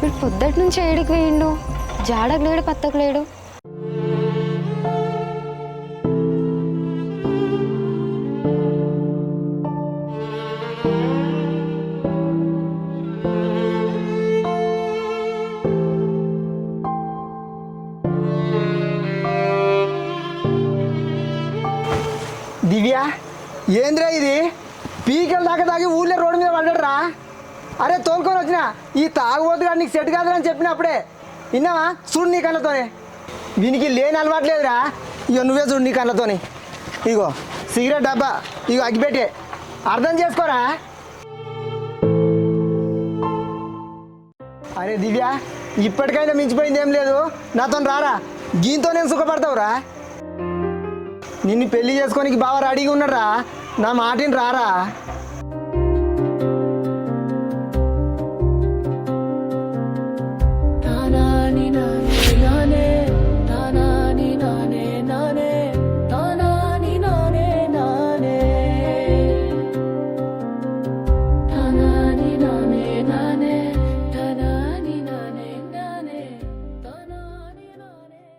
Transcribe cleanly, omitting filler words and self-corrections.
వీడు పొద్దుటి నుంచి ఏడికి వేయండు, జాడకు లేడు పత్తకు లేడు. దివ్య, ఏంద్రా ఇది? పీకలు దాకా తాగి ఊళ్ళో రోడ్డు మీద పడ్డరా? అరే తోలుకొని వచ్చిన ఈ తాగుబోతు కానీ నీకు సెట్ కాదని చెప్పినప్పుడే విన్నావా? చూడు నీ కళ్ళతోనే, వీనికి లేని అలవాట్లేదురా. ఇగో నువ్వే చూడు నీ కళ్ళతోని. ఇగో సిగరెట్ డబ్బా, ఇగో అగ్గిపెట్టే, అర్థం చేసుకోరా. అరే దివ్య, ఇప్పటికైనా మించిపోయింది ఏం లేదు, నాతో రారా, దీంతో నేను సుఖపడతావురా. నిన్ను పెళ్లి చేసుకోనికి బాగా రెడీగా ఉన్నారా, నా మాటిని రారా.